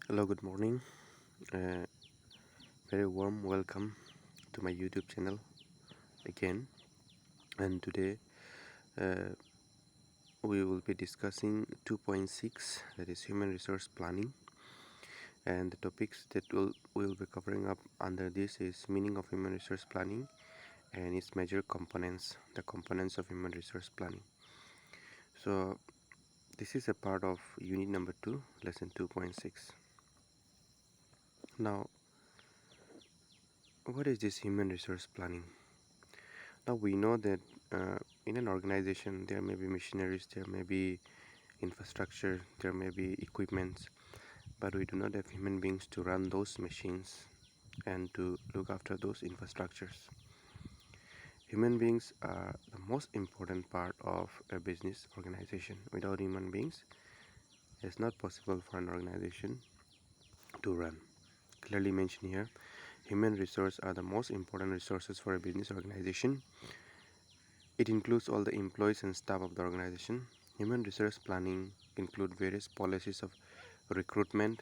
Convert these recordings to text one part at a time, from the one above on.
Hello, good morning. Uh, Very warm welcome to my YouTube channel again. And today uh, we will be discussing 2.6, that is human resource planning. And the topics that we'll be covering up under this is meaning of human resource planning and its major components, the components of human resource planning. So this is a part of unit number 2, lesson 2.6. Now, what is this human resource planning? Now we know that in an organization there may be machineries, there may be infrastructure, there may be equipments, but we do not have human beings to run those machines and to look after those infrastructures. Human beings are the most important part of a business organization. Without human beings, it's not possible for an organization to run. Clearly mentioned here, human resources are the most important resources for a business organization. It includes all the employees and staff of the organization. Human resource planning includes various policies of recruitment,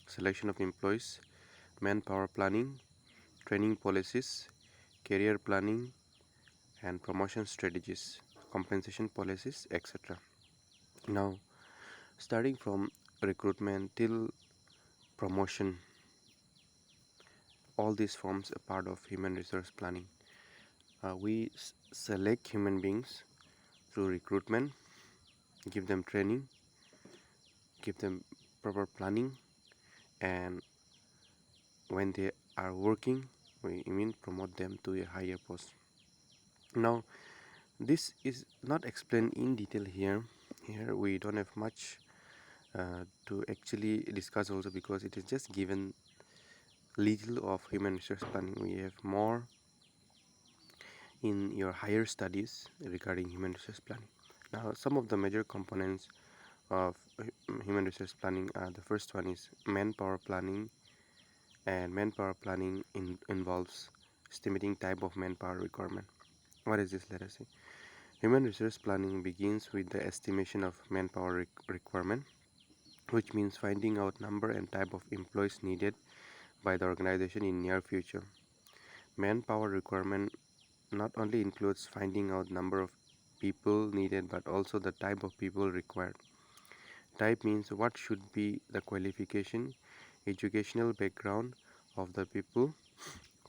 selection of employees, manpower planning, training policies, career planning, and promotion strategies, compensation policies, etc. Now, starting from recruitment till promotion, all these forms a part of human resource planning. We select human beings through recruitment, give them training, give them proper planning, and when they are working, we promote them to a higher post. Now this is not explained in detail here we don't have much to actually discuss also, because it is just given little of human resource planning. We have more in your higher studies regarding human resource planning. Now some of the major components of human resource planning are: the first one is manpower planning, and manpower planning involves estimating type of manpower requirement. What is this? Let us see. Human resource planning begins with the estimation of manpower requirement, which means finding out number and type of employees needed by the organization in near future. Manpower requirement not only includes finding out number of people needed but also the type of people required. Type means what should be the qualification, educational background of the people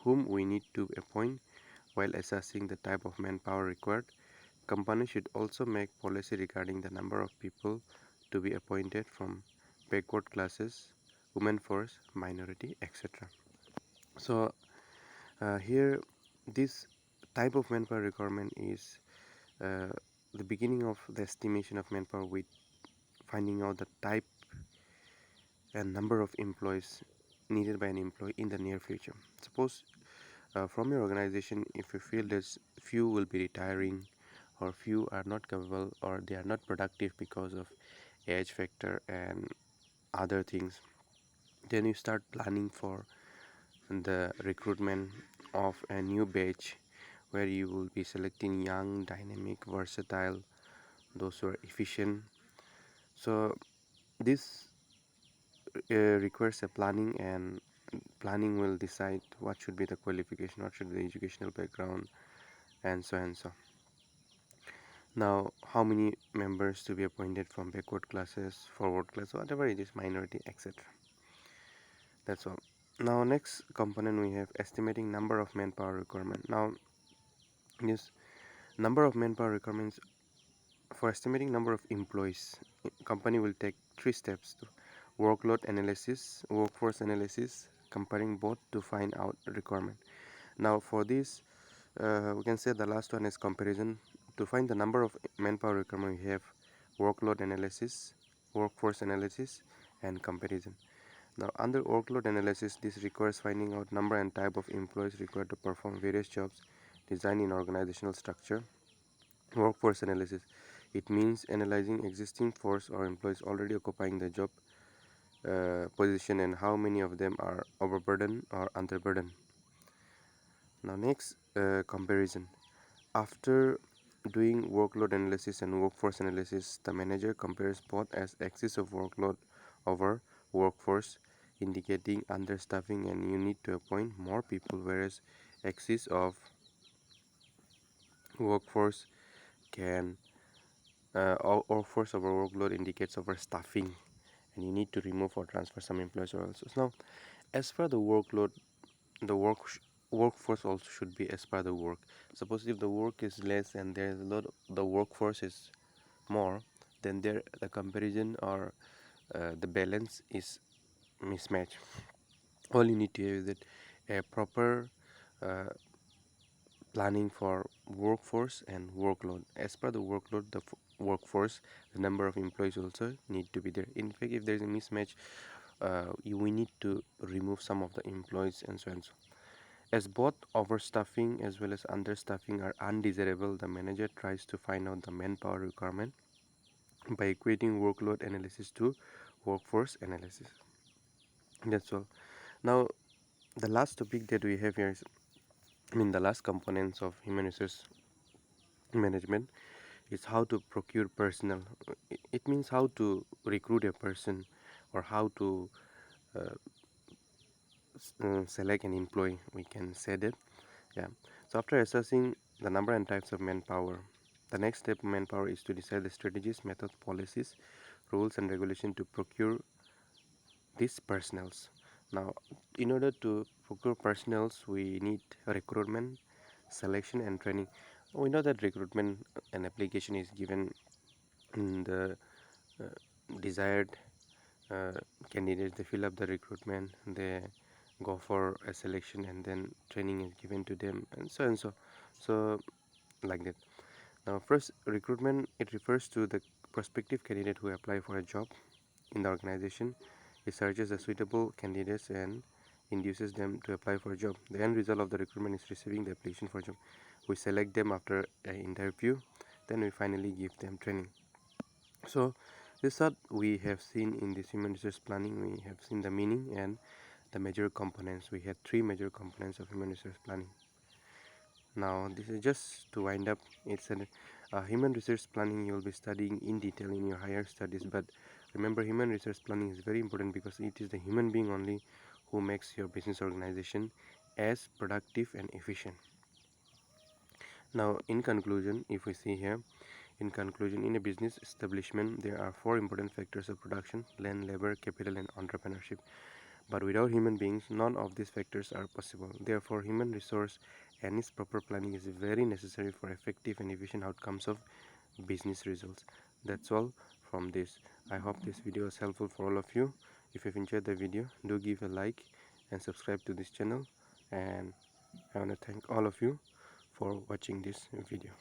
whom we need to appoint. While assessing the type of manpower required, companies should also make policy regarding the number of people to be appointed from backward classes, women force, minority, etc. So here this type of manpower requirement is uh, the beginning of the estimation of manpower with finding out the type and number of employees needed by an employee in the near future. Suppose from your organization, if you feel that few will be retiring, or few are not capable, or they are not productive because of age factor and other things, then you start planning for the recruitment of a new batch where you will be selecting young, dynamic, versatile, those who are efficient. So this requires a planning, and planning will decide what should be the qualification, what should be the educational background, and so and so. Now how many members to be appointed from backward classes, forward class, whatever it is, minority, etc. That's all. Now next component we have estimating number of manpower requirement. Now this number of manpower requirements, for estimating number of employees, company will take three steps: to workload analysis, workforce analysis, comparing both to find out requirement. Now for this we can say the last one is comparison. To find the number of manpower requirement, we have workload analysis, workforce analysis, and comparison. Now under workload analysis, this requires finding out number and type of employees required to perform various jobs designed in organizational structure. Workforce analysis, it means analyzing existing force or employees already occupying the job position and how many of them are overburdened or underburdened. Now next, comparison. After doing workload analysis and workforce analysis, the manager compares both as axis of workload over workforce indicating understaffing, and you need to appoint more people, whereas excess of workforce can or force over workload indicates overstaffing, and you need to remove or transfer some employees or else. Now, as per the workload, the workforce also should be as per the work. Suppose if the work is less and there is a lot, the workforce is more, then there the comparison or the balance is mismatch. All you need to have is that a proper uh, planning for workforce and workload. As per the workload, the workforce, the number of employees also need to be there. In fact, if there is a mismatch, we need to remove some of the employees and so and so. As both overstaffing as well as understaffing are undesirable, the manager tries to find out the manpower requirement by equating workload analysis to workforce analysis. That's all. Now, the last topic that we have here is, the last components of human resource management is how to procure personnel. It means how to recruit a person or how to uh, select an employee. We can say that. Yeah. So after assessing the number and types of manpower, the next step of manpower is to decide the strategies, methods, policies, rules, and regulation to procure these personnels. Now, in order to procure personnels, we need recruitment, selection, and training. We know that recruitment and application is given in the uh, desired uh, candidates. They fill up the recruitment, they go for a selection, and then training is given to them, and so and so. So, like that. Now, first, recruitment, it refers to the prospective candidate who apply for a job in the organization. It searches the suitable candidates and induces them to apply for a job. The end result of the recruitment is receiving the application for a job. We select them after an interview, then we finally give them training. So, this what we have seen in this human resource planning. We have seen the meaning and the major components. We have three major components of human resource planning. Now, this is just to wind up. It's a human resource planning you will be studying in detail in your higher studies. But remember, human resource planning is very important because it is the human being only who makes your business organization as productive and efficient. Now, in conclusion, if we see here, in conclusion, in a business establishment, there are four important factors of production: land, labor, capital, and entrepreneurship. But without human beings, none of these factors are possible. Therefore, human resource and its proper planning is very necessary for effective and efficient outcomes of business results. That's all from this. I hope this video is helpful for all of you. If you've enjoyed the video, do give a like and subscribe to this channel. And I want to thank all of you for watching this video.